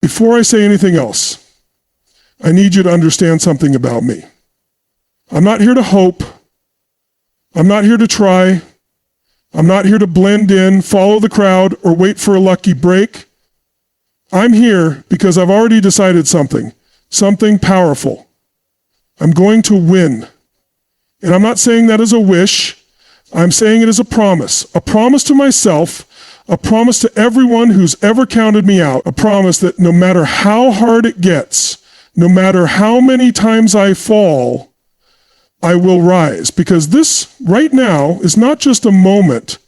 Before I say anything else, I need you to understand something about me. I'm not here to hope. I'm not here to try. I'm not here to blend in, follow the crowd, or wait for a lucky break. I'm here because I've already decided something powerful. I'm going to win. And I'm not saying that as a wish. I'm saying it as a promise to myself, a promise to everyone who's ever counted me out, a promise that no matter how hard it gets, no matter how many times I fall, I will rise. Because this right now is not just a moment,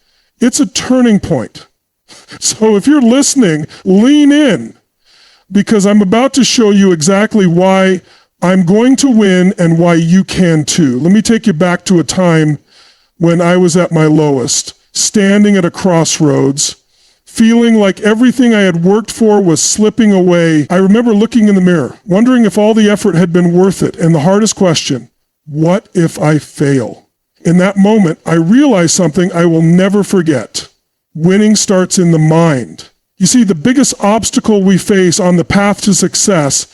it's a turning point. So if you're listening, lean in, because I'm about to show you exactly why I'm going to win and why you can too. Let me take you back to a time when I was at my lowest, standing at a crossroads, feeling like everything I had worked for was slipping away. I remember looking in the mirror, wondering if all the effort had been worth it, and the hardest question, what if I fail? In that moment, I realized something I will never forget. Winning starts in the mind. You see, the biggest obstacle we face on the path to success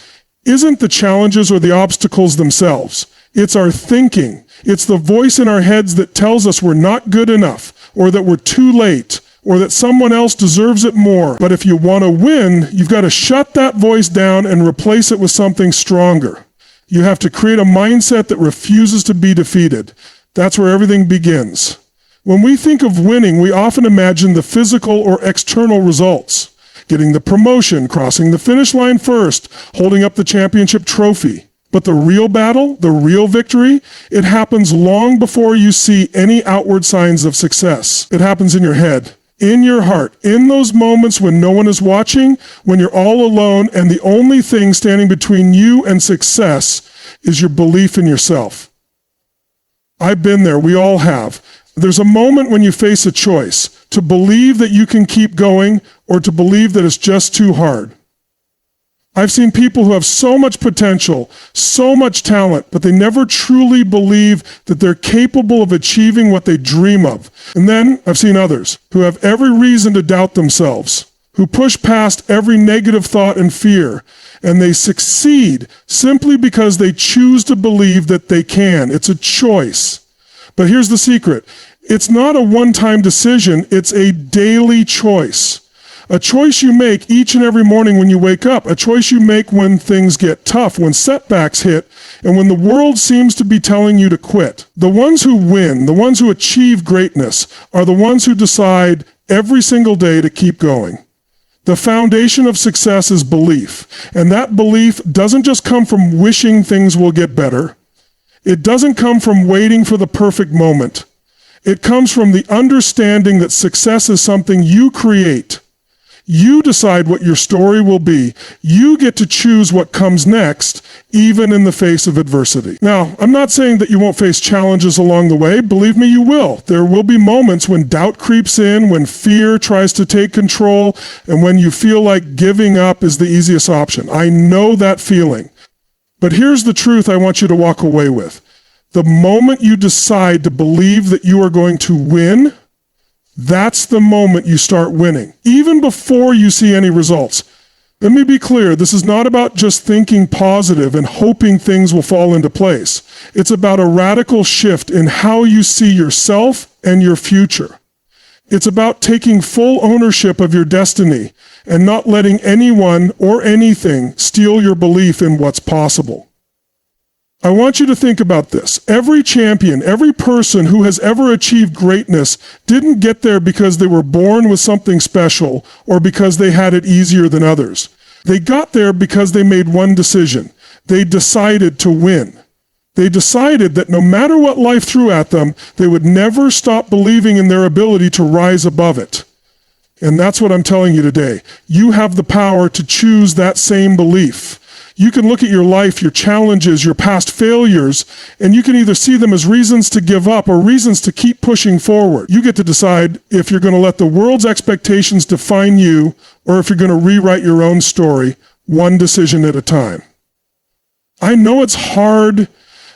isn't the challenges or the obstacles themselves. It's our thinking. It's the voice in our heads that tells us we're not good enough, or that we're too late, or that someone else deserves it more. But if you want to win, you've got to shut that voice down and replace it with something stronger. You have to create a mindset that refuses to be defeated. That's where everything begins. When we think of winning, we often imagine the physical or external results. Getting the promotion, crossing the finish line first, holding up the championship trophy. But the real battle, the real victory, it happens long before you see any outward signs of success. It happens in your head, in your heart, in those moments when no one is watching, when you're all alone, and the only thing standing between you and success is your belief in yourself. I've been there, we all have. There's a moment when you face a choice, to believe that you can keep going or to believe that it's just too hard. I've seen people who have so much potential, so much talent, but they never truly believe that they're capable of achieving what they dream of. And then I've seen others who have every reason to doubt themselves, who push past every negative thought and fear, and they succeed simply because they choose to believe that they can. It's a choice. But here's the secret. It's not a one-time decision, it's a daily choice. A choice you make each and every morning when you wake up, a choice you make when things get tough, when setbacks hit, and when the world seems to be telling you to quit. The ones who win, the ones who achieve greatness, are the ones who decide every single day to keep going. The foundation of success is belief, and that belief doesn't just come from wishing things will get better. It doesn't come from waiting for the perfect moment. It comes from the understanding that success is something you create. You decide what your story will be. You get to choose what comes next, even in the face of adversity. Now, I'm not saying that you won't face challenges along the way. Believe me, you will. There will be moments when doubt creeps in, when fear tries to take control, and when you feel like giving up is the easiest option. I know that feeling. But here's the truth I want you to walk away with. The moment you decide to believe that you are going to win, that's the moment you start winning, even before you see any results. Let me be clear, this is not about just thinking positive and hoping things will fall into place. It's about a radical shift in how you see yourself and your future. It's about taking full ownership of your destiny and not letting anyone or anything steal your belief in what's possible. I want you to think about this. Every champion, every person who has ever achieved greatness didn't get there because they were born with something special or because they had it easier than others. They got there because they made one decision. They decided to win. They decided that no matter what life threw at them, they would never stop believing in their ability to rise above it. And that's what I'm telling you today. You have the power to choose that same belief. You can look at your life, your challenges, your past failures, and you can either see them as reasons to give up or reasons to keep pushing forward. You get to decide if you're going to let the world's expectations define you or if you're going to rewrite your own story, one decision at a time. I know it's hard.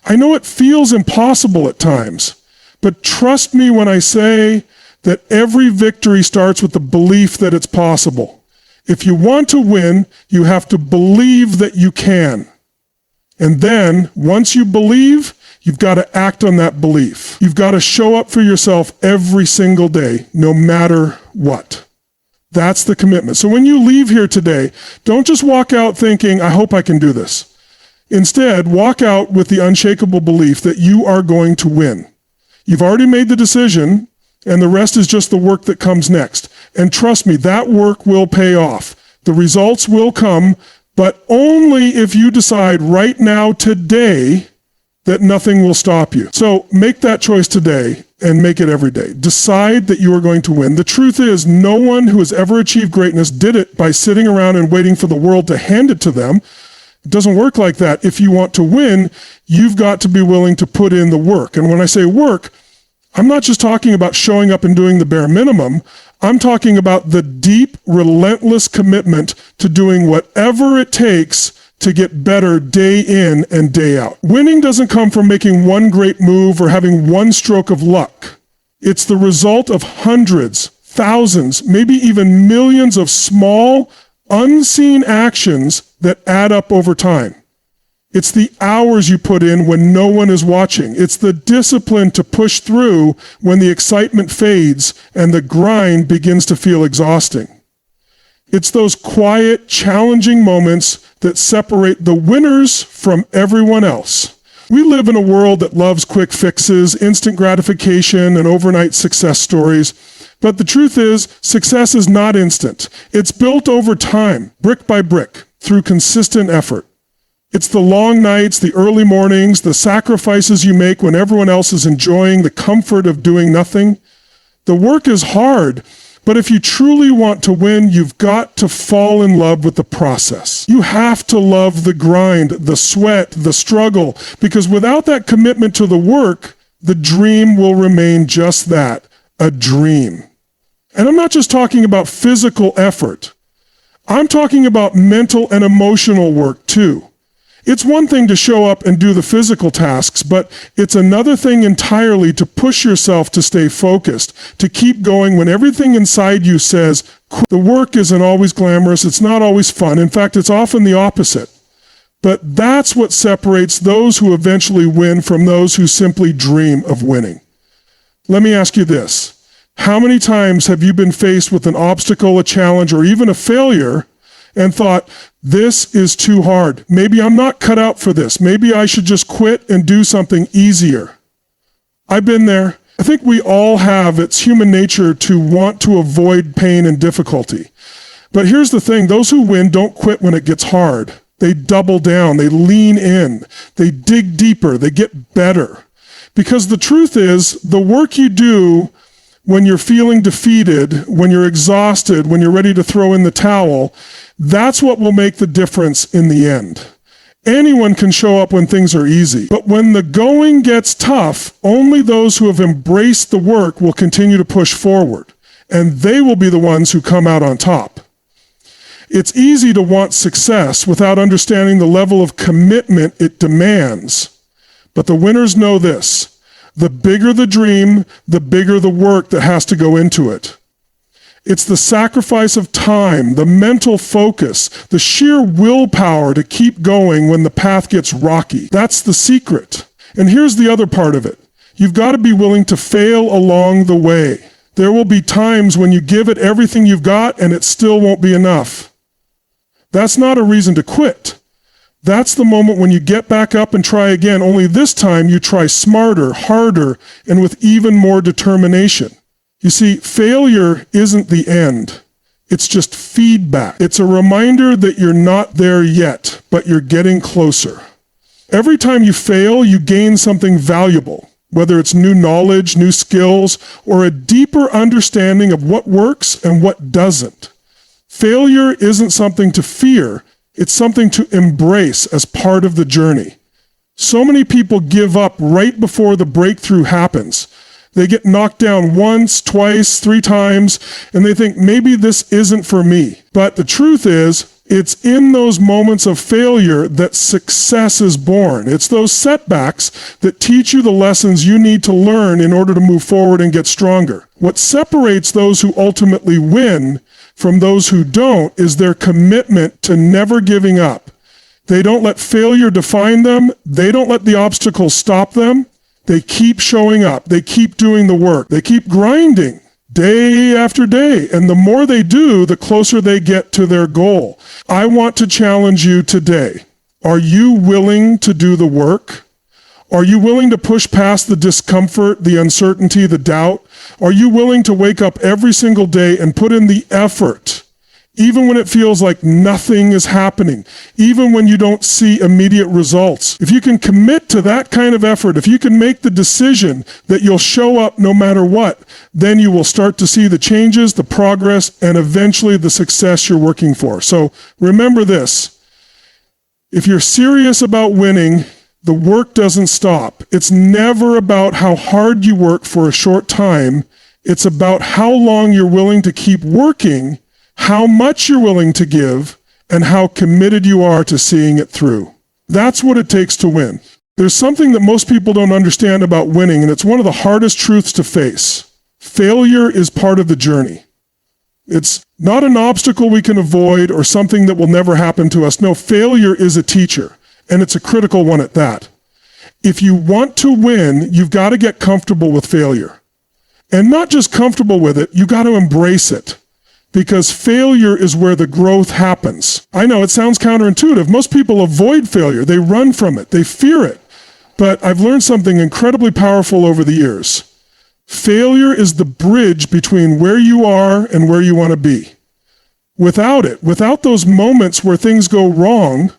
I know it feels impossible at times. But trust me when I say that every victory starts with the belief that it's possible. If you want to win, you have to believe that you can. And then, once you believe, you've got to act on that belief. You've got to show up for yourself every single day, no matter what. That's the commitment. So when you leave here today, don't just walk out thinking, I hope I can do this. Instead, walk out with the unshakable belief that you are going to win. You've already made the decision, and the rest is just the work that comes next. And trust me, that work will pay off. The results will come, but only if you decide right now, today, that nothing will stop you. So make that choice today and make it every day. Decide that you are going to win. The truth is, no one who has ever achieved greatness did it by sitting around and waiting for the world to hand it to them. It doesn't work like that. If you want to win, you've got to be willing to put in the work. And when I say work, I'm not just talking about showing up and doing the bare minimum. I'm talking about the deep, relentless commitment to doing whatever it takes to get better day in and day out. Winning doesn't come from making one great move or having one stroke of luck. It's the result of hundreds, thousands, maybe even millions of small, unseen actions that add up over time. It's the hours you put in when no one is watching. It's the discipline to push through when the excitement fades and the grind begins to feel exhausting. It's those quiet, challenging moments that separate the winners from everyone else. We live in a world that loves quick fixes, instant gratification, and overnight success stories. But the truth is, success is not instant. It's built over time, brick by brick, through consistent effort. It's the long nights, the early mornings, the sacrifices you make when everyone else is enjoying the comfort of doing nothing. The work is hard, but if you truly want to win, you've got to fall in love with the process. You have to love the grind, the sweat, the struggle, because without that commitment to the work, the dream will remain just that, a dream. And I'm not just talking about physical effort. I'm talking about mental and emotional work too. It's one thing to show up and do the physical tasks, but it's another thing entirely to push yourself to stay focused, to keep going when everything inside you says, the work isn't always glamorous, it's not always fun. In fact, it's often the opposite. But that's what separates those who eventually win from those who simply dream of winning. Let me ask you this. How many times have you been faced with an obstacle, a challenge, or even a failure and thought, this is too hard. Maybe I'm not cut out for this. Maybe I should just quit and do something easier. I've been there. I think we all have. It's human nature to want to avoid pain and difficulty. But here's the thing. Those who win don't quit when it gets hard. They double down. They lean in. They dig deeper. They get better. Because the truth is, the work you do when you're feeling defeated, when you're exhausted, when you're ready to throw in the towel, that's what will make the difference in the end. Anyone can show up when things are easy, but when the going gets tough, only those who have embraced the work will continue to push forward, and they will be the ones who come out on top. It's easy to want success without understanding the level of commitment it demands, but the winners know this. The bigger the dream, the bigger the work that has to go into it. It's the sacrifice of time, the mental focus, the sheer willpower to keep going when the path gets rocky. That's the secret. And here's the other part of it. You've got to be willing to fail along the way. There will be times when you give it everything you've got and it still won't be enough. That's not a reason to quit. That's the moment when you get back up and try again, only this time you try smarter, harder, and with even more determination. You see, failure isn't the end. It's just feedback. It's a reminder that you're not there yet, but you're getting closer. Every time you fail, you gain something valuable, whether it's new knowledge, new skills, or a deeper understanding of what works and what doesn't. Failure isn't something to fear. It's something to embrace as part of the journey. So many people give up right before the breakthrough happens. They get knocked down once, twice, 3 times, and they think, maybe this isn't for me. But the truth is, it's in those moments of failure that success is born. It's those setbacks that teach you the lessons you need to learn in order to move forward and get stronger. What separates those who ultimately win from those who don't is their commitment to never giving up. They don't let failure define them. They don't let the obstacles stop them. They keep showing up. They keep doing the work. They keep grinding day after day. And the more they do, the closer they get to their goal. I want to challenge you today. Are you willing to do the work? Are you willing to push past the discomfort, the uncertainty, the doubt? Are you willing to wake up every single day and put in the effort, even when it feels like nothing is happening, even when you don't see immediate results? If you can commit to that kind of effort, if you can make the decision that you'll show up no matter what, then you will start to see the changes, the progress, and eventually the success you're working for. So remember this. If you're serious about winning, the work doesn't stop. It's never about how hard you work for a short time. It's about how long you're willing to keep working, how much you're willing to give, and how committed you are to seeing it through. That's what it takes to win. There's something that most people don't understand about winning, and it's one of the hardest truths to face. Failure is part of the journey. It's not an obstacle we can avoid or something that will never happen to us. No, failure is a teacher, and it's a critical one at that. If you want to win, you've got to get comfortable with failure. And not just comfortable with it, you got to embrace it. Because failure is where the growth happens. I know it sounds counterintuitive. Most people avoid failure. They run from it. They fear it. But I've learned something incredibly powerful over the years. Failure is the bridge between where you are and where you want to be. Without it, without those moments where things go wrong,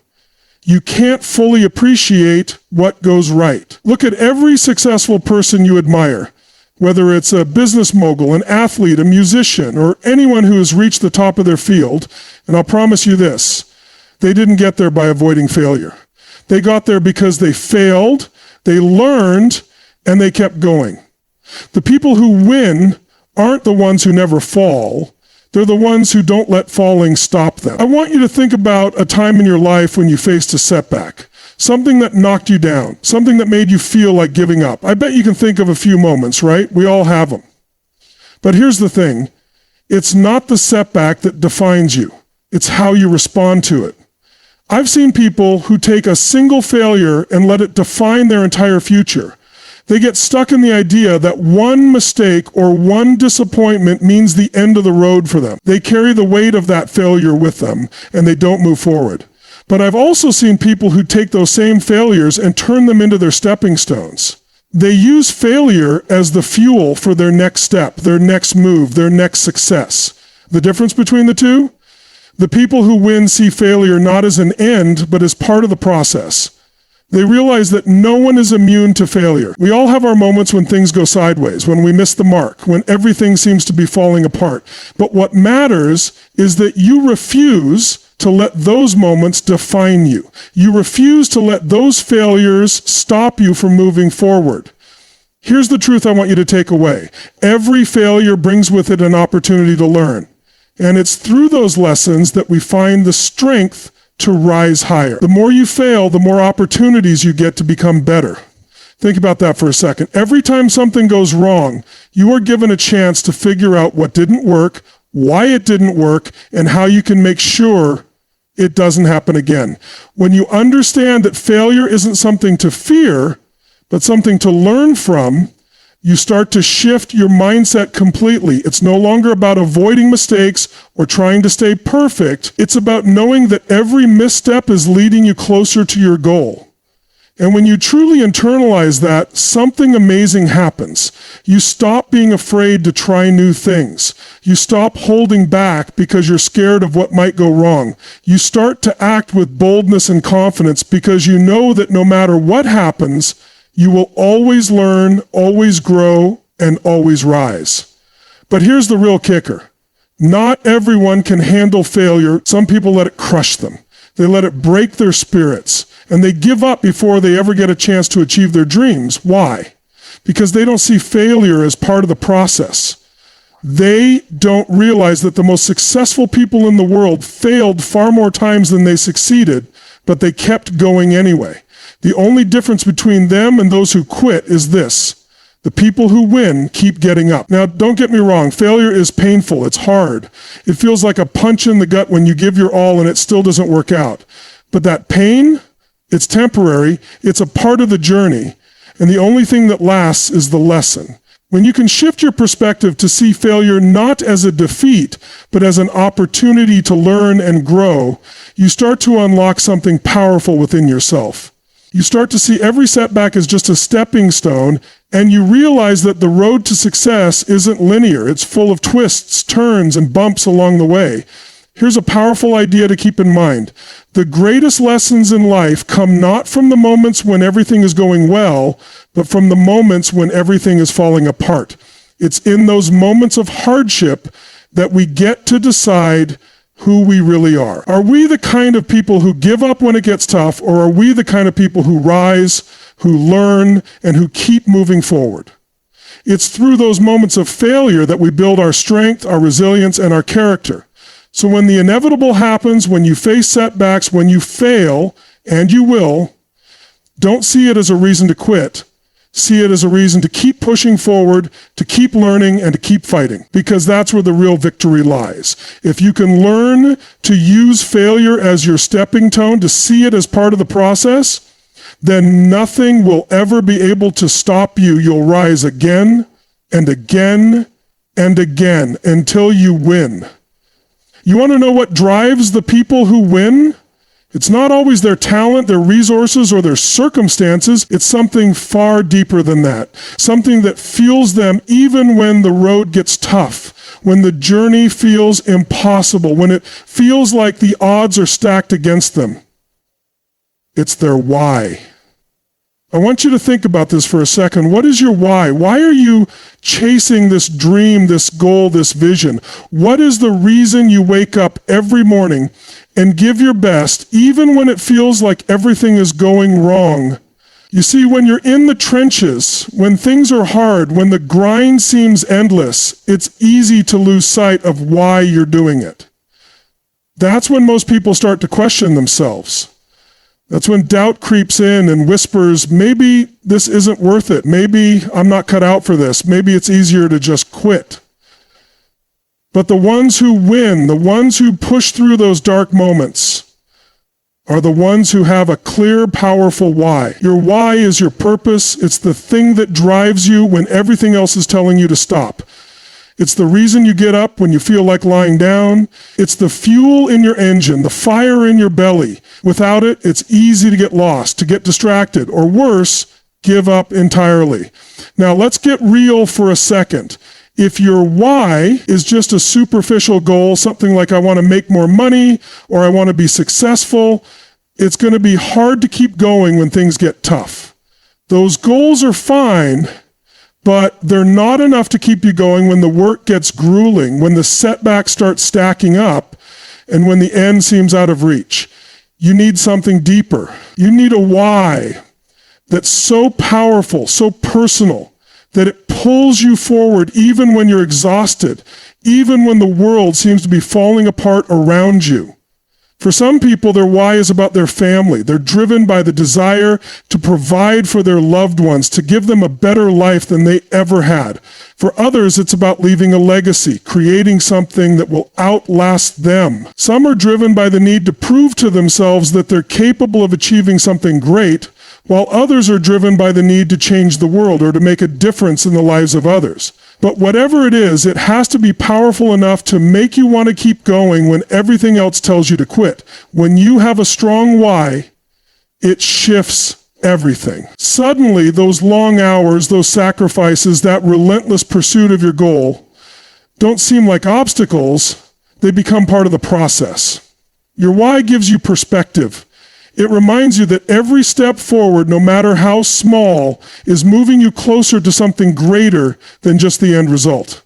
you can't fully appreciate what goes right. Look at every successful person you admire, whether it's a business mogul, an athlete, a musician, or anyone who has reached the top of their field, and I'll promise you this, they didn't get there by avoiding failure. They got there because they failed, they learned, and they kept going. The people who win aren't the ones who never fall. They're the ones who don't let falling stop them. I want you to think about a time in your life when you faced a setback, something that knocked you down, something that made you feel like giving up. I bet you can think of a few moments, right? We all have them. But here's the thing. It's not the setback that defines you. It's how you respond to it. I've seen people who take a single failure and let it define their entire future. They get stuck in the idea that one mistake or one disappointment means the end of the road for them. They carry the weight of that failure with them, and they don't move forward. But I've also seen people who take those same failures and turn them into their stepping stones. They use failure as the fuel for their next step, their next move, their next success. The difference between the two? The people who win see failure not as an end, but as part of the process. They realize that no one is immune to failure. We all have our moments when things go sideways, when we miss the mark, when everything seems to be falling apart. But what matters is that you refuse to let those moments define you. You refuse to let those failures stop you from moving forward. Here's the truth I want you to take away. Every failure brings with it an opportunity to learn. And it's through those lessons that we find the strength to rise higher. The more you fail, the more opportunities you get to become better. Think about that for a second. Every time something goes wrong, you are given a chance to figure out what didn't work, why it didn't work, and how you can make sure it doesn't happen again. When you understand that failure isn't something to fear, but something to learn from, you start to shift your mindset completely. It's no longer about avoiding mistakes or trying to stay perfect. It's about knowing that every misstep is leading you closer to your goal. And when you truly internalize that, something amazing happens. You stop being afraid to try new things. You stop holding back because you're scared of what might go wrong. You start to act with boldness and confidence because you know that no matter what happens, you will always learn, always grow, and always rise. But here's the real kicker. Not everyone can handle failure. Some people let it crush them. They let it break their spirits. And they give up before they ever get a chance to achieve their dreams. Why? Because they don't see failure as part of the process. They don't realize that the most successful people in the world failed far more times than they succeeded, but they kept going anyway. The only difference between them and those who quit is this. The people who win keep getting up. Now, don't get me wrong. Failure is painful. It's hard. It feels like a punch in the gut when you give your all and it still doesn't work out. But that pain, it's temporary. It's a part of the journey. And the only thing that lasts is the lesson. When you can shift your perspective to see failure not as a defeat, but as an opportunity to learn and grow, you start to unlock something powerful within yourself. You start to see every setback as just a stepping stone, and you realize that the road to success isn't linear. It's full of twists, turns, and bumps along the way. Here's a powerful idea to keep in mind. The greatest lessons in life come not from the moments when everything is going well, but from the moments when everything is falling apart. It's in those moments of hardship that we get to decide who we really are. Are we the kind of people who give up when it gets tough, or are we the kind of people who rise, who learn, and who keep moving forward? It's through those moments of failure that we build our strength, our resilience, and our character. So when the inevitable happens, when you face setbacks, when you fail, and you will, don't see it as a reason to quit. See it as a reason to keep pushing forward, to keep learning, and to keep fighting, because that's where the real victory lies. If you can learn to use failure as your stepping stone, to see it as part of the process, then nothing will ever be able to stop you. You'll rise again and again and again until you win. You want to know what drives the people who win? It's not always their talent, their resources, or their circumstances. It's something far deeper than that. Something that fuels them even when the road gets tough, when the journey feels impossible, when it feels like the odds are stacked against them. It's their why. I want you to think about this for a second. What is your why? Why are you chasing this dream, this goal, this vision? What is the reason you wake up every morning and give your best, even when it feels like everything is going wrong? You see, when you're in the trenches, when things are hard, when the grind seems endless, it's easy to lose sight of why you're doing it. That's when most people start to question themselves. That's when doubt creeps in and whispers, maybe this isn't worth it. Maybe I'm not cut out for this. Maybe it's easier to just quit. But the ones who win, the ones who push through those dark moments, are the ones who have a clear, powerful why. Your why is your purpose. It's the thing that drives you when everything else is telling you to stop. It's the reason you get up when you feel like lying down. It's the fuel in your engine, the fire in your belly. Without it, it's easy to get lost, to get distracted, or worse, give up entirely. Now, let's get real for a second. If your why is just a superficial goal, something like I want to make more money or I want to be successful, it's going to be hard to keep going when things get tough. Those goals are fine, but they're not enough to keep you going when the work gets grueling, when the setbacks start stacking up, and when the end seems out of reach. You need something deeper. You need a why that's so powerful, so personal, that it pulls you forward even when you're exhausted, even when the world seems to be falling apart around you. For some people, their why is about their family. They're driven by the desire to provide for their loved ones, to give them a better life than they ever had. For others, it's about leaving a legacy, creating something that will outlast them. Some are driven by the need to prove to themselves that they're capable of achieving something great, while others are driven by the need to change the world or to make a difference in the lives of others. But whatever it is, it has to be powerful enough to make you want to keep going when everything else tells you to quit. When you have a strong why, it shifts everything. Suddenly, those long hours, those sacrifices, that relentless pursuit of your goal don't seem like obstacles. They become part of the process. Your why gives you perspective. It reminds you that every step forward, no matter how small, is moving you closer to something greater than just the end result.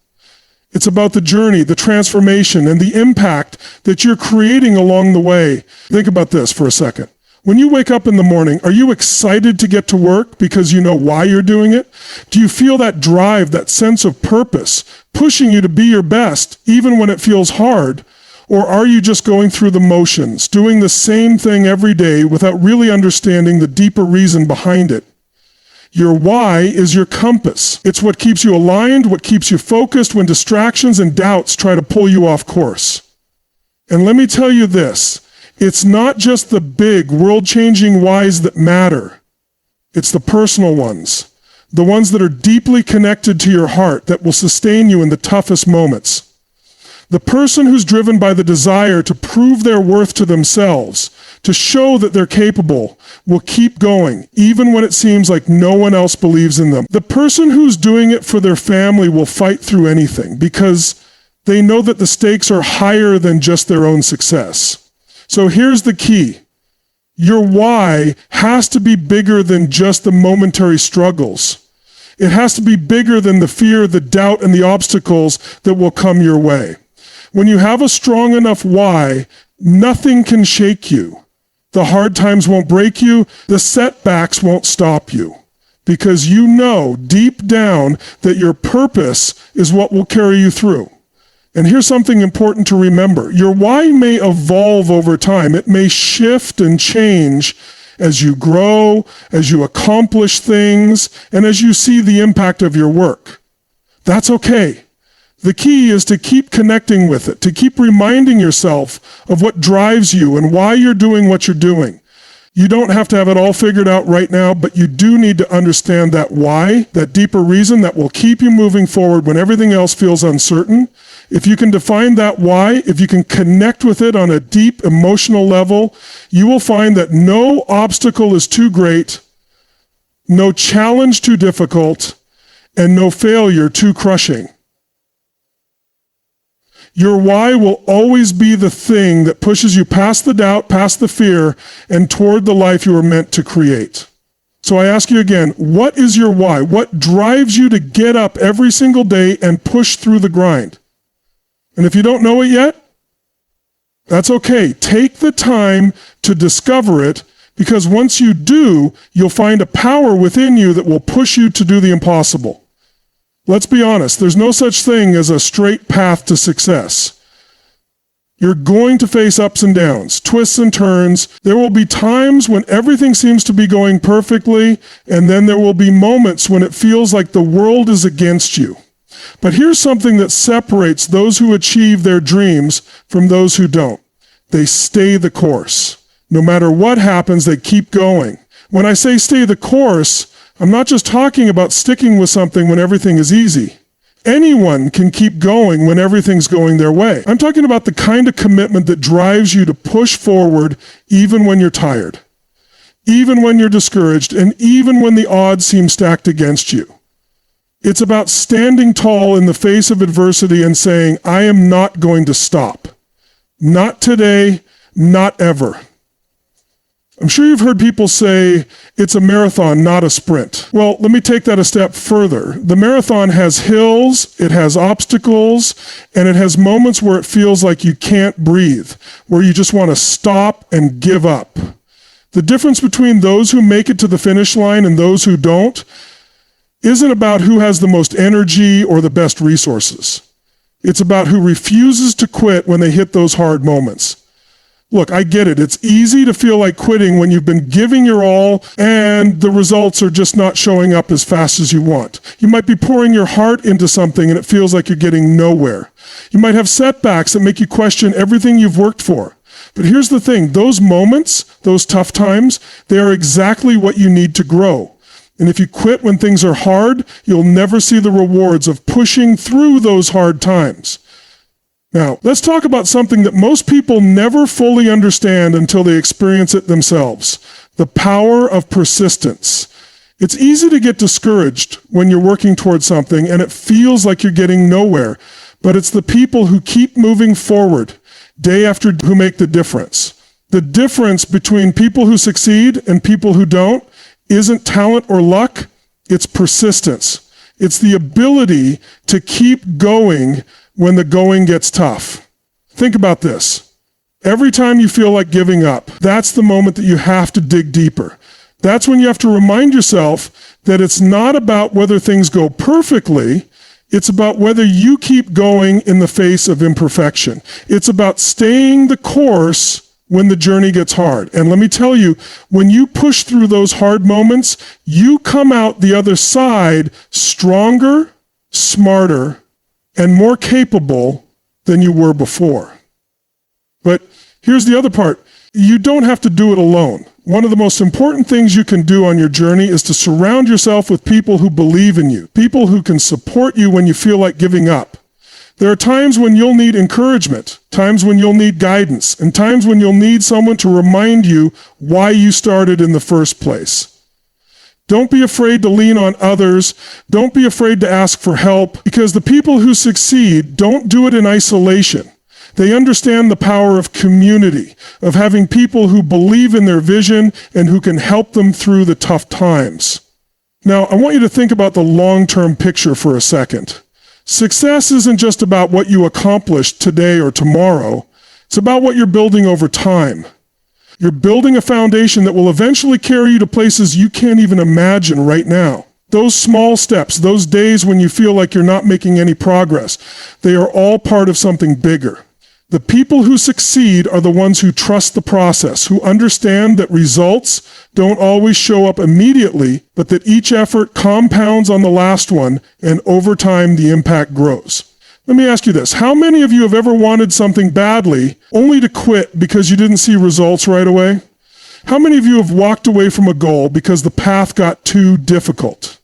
It's about the journey, the transformation, and the impact that you're creating along the way. Think about this for a second. When you wake up in the morning, are you excited to get to work because you know why you're doing it? Do you feel that drive, that sense of purpose, pushing you to be your best, even when it feels hard? Or are you just going through the motions, doing the same thing every day without really understanding the deeper reason behind it? Your why is your compass. It's what keeps you aligned, what keeps you focused when distractions and doubts try to pull you off course. And let me tell you this, it's not just the big, world-changing whys that matter. It's the personal ones, the ones that are deeply connected to your heart that will sustain you in the toughest moments. The person who's driven by the desire to prove their worth to themselves, to show that they're capable, will keep going, even when it seems like no one else believes in them. The person who's doing it for their family will fight through anything because they know that the stakes are higher than just their own success. So here's the key. Your why has to be bigger than just the momentary struggles. It has to be bigger than the fear, the doubt, and the obstacles that will come your way. When you have a strong enough why, nothing can shake you. The hard times won't break you. The setbacks won't stop you. Because you know deep down that your purpose is what will carry you through. And here's something important to remember. Your why may evolve over time. It may shift and change as you grow, as you accomplish things, and as you see the impact of your work. That's okay. The key is to keep connecting with it, to keep reminding yourself of what drives you and why you're doing what you're doing. You don't have to have it all figured out right now, but you do need to understand that why, that deeper reason that will keep you moving forward when everything else feels uncertain. If you can define that why, if you can connect with it on a deep emotional level, you will find that no obstacle is too great, no challenge too difficult, and no failure too crushing. Your why will always be the thing that pushes you past the doubt, past the fear, and toward the life you were meant to create. So I ask you again, what is your why? What drives you to get up every single day and push through the grind? And if you don't know it yet, that's okay. Take the time to discover it, because once you do, you'll find a power within you that will push you to do the impossible. Let's be honest, there's no such thing as a straight path to success. You're going to face ups and downs, twists and turns. There will be times when everything seems to be going perfectly, and then there will be moments when it feels like the world is against you. But here's something that separates those who achieve their dreams from those who don't. They stay the course. No matter what happens, they keep going. When I say stay the course, I'm not just talking about sticking with something when everything is easy. Anyone can keep going when everything's going their way. I'm talking about the kind of commitment that drives you to push forward even when you're tired, even when you're discouraged, and even when the odds seem stacked against you. It's about standing tall in the face of adversity and saying, I am not going to stop. Not today, not ever. I'm sure you've heard people say it's a marathon, not a sprint. Well, let me take that a step further. The marathon has hills, it has obstacles, and it has moments where it feels like you can't breathe, where you just want to stop and give up. The difference between those who make it to the finish line and those who don't isn't about who has the most energy or the best resources. It's about who refuses to quit when they hit those hard moments. Look, I get it. It's easy to feel like quitting when you've been giving your all and the results are just not showing up as fast as you want. You might be pouring your heart into something and it feels like you're getting nowhere. You might have setbacks that make you question everything you've worked for. But here's the thing, those moments, those tough times, they are exactly what you need to grow. And if you quit when things are hard, you'll never see the rewards of pushing through those hard times. Now, let's talk about something that most people never fully understand until they experience it themselves. The power of persistence. It's easy to get discouraged when you're working towards something and it feels like you're getting nowhere. But it's the people who keep moving forward day after day who make the difference. The difference between people who succeed and people who don't isn't talent or luck, it's persistence. It's the ability to keep going when the going gets tough. Think about this. Every time you feel like giving up, that's the moment that you have to dig deeper. That's when you have to remind yourself that it's not about whether things go perfectly, it's about whether you keep going in the face of imperfection. It's about staying the course when the journey gets hard. And let me tell you, when you push through those hard moments, you come out the other side stronger, smarter, and more capable than you were before. But here's the other part. You don't have to do it alone. One of the most important things you can do on your journey is to surround yourself with people who believe in you, people who can support you when you feel like giving up. There are times when you'll need encouragement, times when you'll need guidance, and times when you'll need someone to remind you why you started in the first place. Don't be afraid to lean on others. Don't be afraid to ask for help, because the people who succeed don't do it in isolation. They understand the power of community, of having people who believe in their vision and who can help them through the tough times. Now, I want you to think about the long-term picture for a second. Success isn't just about what you accomplish today or tomorrow. It's about what you're building over time. You're building a foundation that will eventually carry you to places you can't even imagine right now. Those small steps, those days when you feel like you're not making any progress, they are all part of something bigger. The people who succeed are the ones who trust the process, who understand that results don't always show up immediately, but that each effort compounds on the last one, and over time the impact grows. Let me ask you this. How many of you have ever wanted something badly only to quit because you didn't see results right away? How many of you have walked away from a goal because the path got too difficult?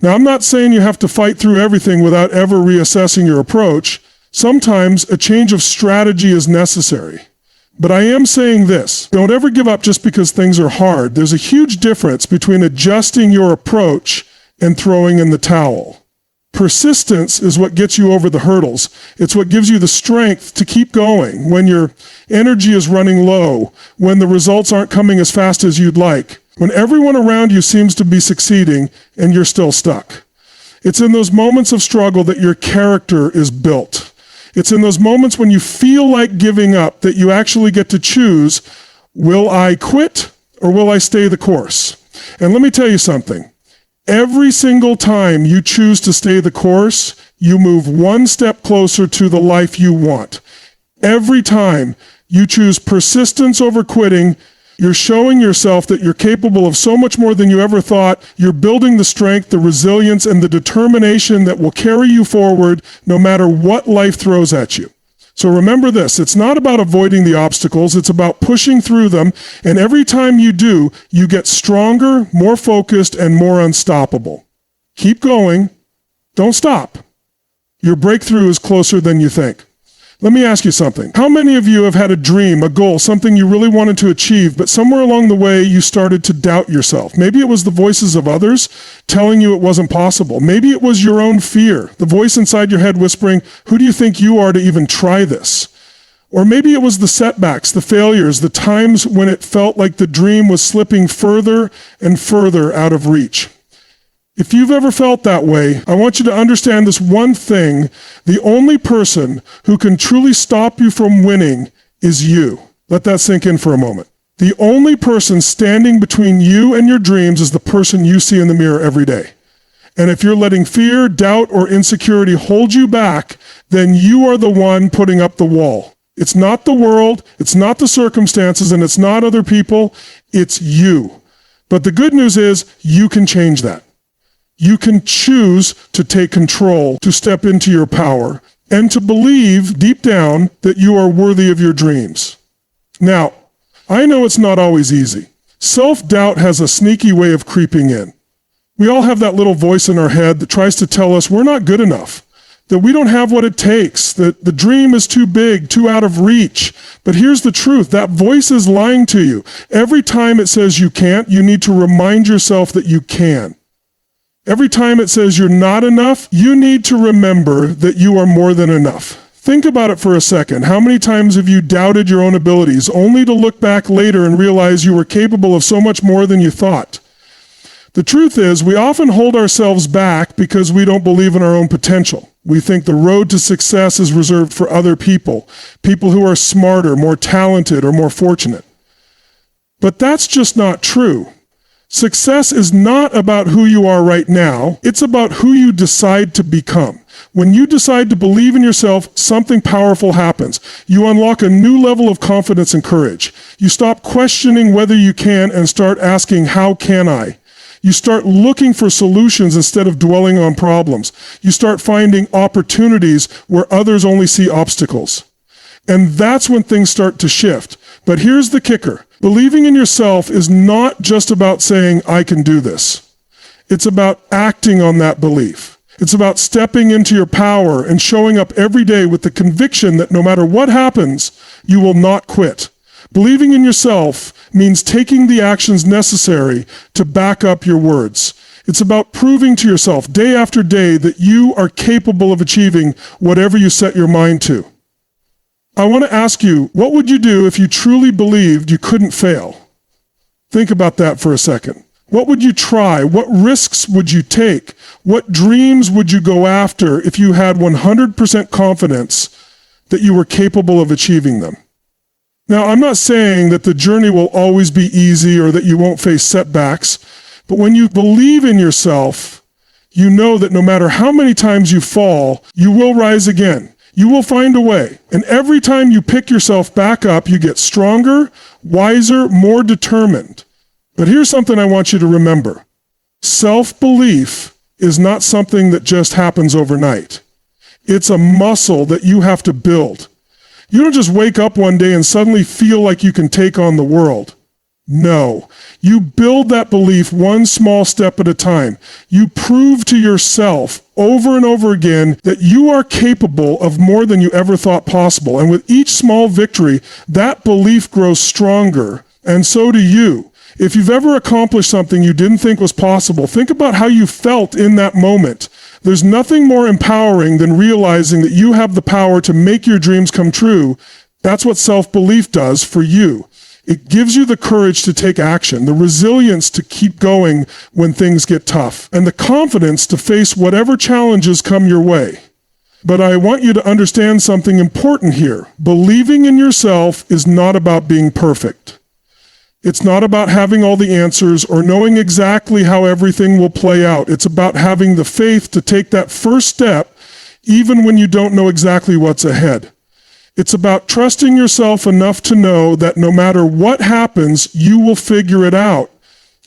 Now, I'm not saying you have to fight through everything without ever reassessing your approach. Sometimes a change of strategy is necessary. But I am saying this, don't ever give up just because things are hard. There's a huge difference between adjusting your approach and throwing in the towel. Persistence is what gets you over the hurdles. It's what gives you the strength to keep going when your energy is running low, when the results aren't coming as fast as you'd like, when everyone around you seems to be succeeding and you're still stuck. It's in those moments of struggle that your character is built. It's in those moments when you feel like giving up that you actually get to choose, will I quit or will I stay the course? And let me tell you something. Every single time you choose to stay the course, you move one step closer to the life you want. Every time you choose persistence over quitting, you're showing yourself that you're capable of so much more than you ever thought. You're building the strength, the resilience, and the determination that will carry you forward no matter what life throws at you. So remember this, it's not about avoiding the obstacles, it's about pushing through them, and every time you do, you get stronger, more focused, and more unstoppable. Keep going. Don't stop. Your breakthrough is closer than you think. Let me ask you something. How many of you have had a dream, a goal, something you really wanted to achieve, but somewhere along the way you started to doubt yourself? Maybe it was the voices of others telling you it wasn't possible. Maybe it was your own fear, the voice inside your head whispering, who do you think you are to even try this? Or maybe it was the setbacks, the failures, the times when it felt like the dream was slipping further and further out of reach. If you've ever felt that way, I want you to understand this one thing. The only person who can truly stop you from winning is you. Let that sink in for a moment. The only person standing between you and your dreams is the person you see in the mirror every day. And if you're letting fear, doubt, or insecurity hold you back, then you are the one putting up the wall. It's not the world, it's not the circumstances, and it's not other people, it's you. But the good news is you can change that. You can choose to take control, to step into your power, and to believe deep down that you are worthy of your dreams. Now, I know it's not always easy. Self-doubt has a sneaky way of creeping in. We all have that little voice in our head that tries to tell us we're not good enough, that we don't have what it takes, that the dream is too big, too out of reach. But here's the truth, that voice is lying to you. Every time it says you can't, you need to remind yourself that you can. Every time it says you're not enough, you need to remember that you are more than enough. Think about it for a second. How many times have you doubted your own abilities, only to look back later and realize you were capable of so much more than you thought? The truth is, we often hold ourselves back because we don't believe in our own potential. We think the road to success is reserved for other people, people who are smarter, more talented, or more fortunate. But that's just not true. Success is not about who you are right now. It's about who you decide to become. When you decide to believe in yourself, something powerful happens. You unlock a new level of confidence and courage. You stop questioning whether you can and start asking, how can I? You start looking for solutions instead of dwelling on problems. You start finding opportunities where others only see obstacles. And that's when things start to shift. But here's the kicker. Believing in yourself is not just about saying, I can do this. It's about acting on that belief. It's about stepping into your power and showing up every day with the conviction that no matter what happens, you will not quit. Believing in yourself means taking the actions necessary to back up your words. It's about proving to yourself day after day that you are capable of achieving whatever you set your mind to. I want to ask you, what would you do if you truly believed you couldn't fail? Think about that for a second. What would you try? What risks would you take? What dreams would you go after if you had 100% confidence that you were capable of achieving them? Now, I'm not saying that the journey will always be easy or that you won't face setbacks, but when you believe in yourself, you know that no matter how many times you fall, you will rise again. You will find a way. And every time you pick yourself back up, you get stronger, wiser, more determined. But here's something I want you to remember. Self-belief is not something that just happens overnight. It's a muscle that you have to build. You don't just wake up one day and suddenly feel like you can take on the world. No. You build that belief one small step at a time. You prove to yourself over and over again that you are capable of more than you ever thought possible. And with each small victory, that belief grows stronger, and so do you. If you've ever accomplished something you didn't think was possible, think about how you felt in that moment. There's nothing more empowering than realizing that you have the power to make your dreams come true. That's what self-belief does for you. It gives you the courage to take action, the resilience to keep going when things get tough, and the confidence to face whatever challenges come your way. But I want you to understand something important here. Believing in yourself is not about being perfect. It's not about having all the answers or knowing exactly how everything will play out. It's about having the faith to take that first step, even when you don't know exactly what's ahead. It's about trusting yourself enough to know that no matter what happens, you will figure it out.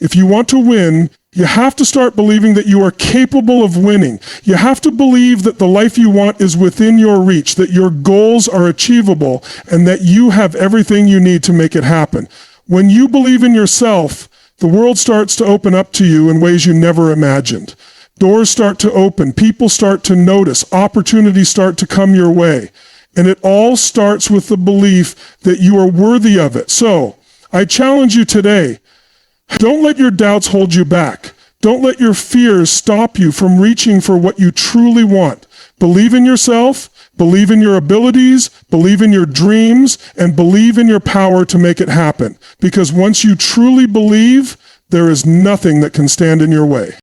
If you want to win, you have to start believing that you are capable of winning. You have to believe that the life you want is within your reach, that your goals are achievable, and that you have everything you need to make it happen. When you believe in yourself, the world starts to open up to you in ways you never imagined. Doors start to open, people start to notice, opportunities start to come your way. And it all starts with the belief that you are worthy of it. So, I challenge you today, don't let your doubts hold you back. Don't let your fears stop you from reaching for what you truly want. Believe in yourself, believe in your abilities, believe in your dreams, and believe in your power to make it happen. Because once you truly believe, there is nothing that can stand in your way.